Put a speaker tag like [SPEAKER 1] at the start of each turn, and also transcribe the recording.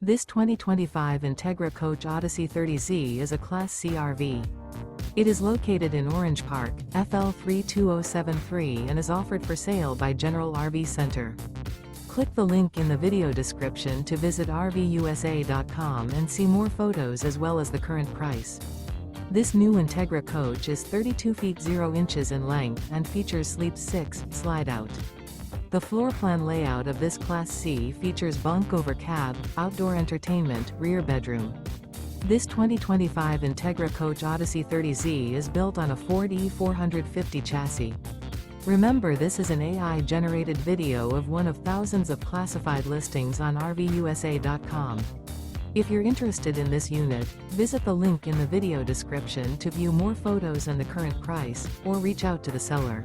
[SPEAKER 1] This 2025 Entegra Coach Odyssey 30Z is a Class C RV. It is located in Orange Park, FL 32073 and is offered for sale by General RV Center. Click the link in the video description to visit RVUSA.com and see more photos as well as the current price. This new Entegra Coach is 32 feet 0 inches in length and features Sleep 6 Slideout. The floor plan layout of this Class C features bunk over cab, outdoor entertainment, rear bedroom. This 2025 Entegra Coach Odyssey 30Z is built on a Ford E450 chassis. Remember, this is an AI-generated video of one of thousands of classified listings on RVUSA.com. If you're interested in this unit, visit the link in the video description to view more photos and the current price, or reach out to the seller.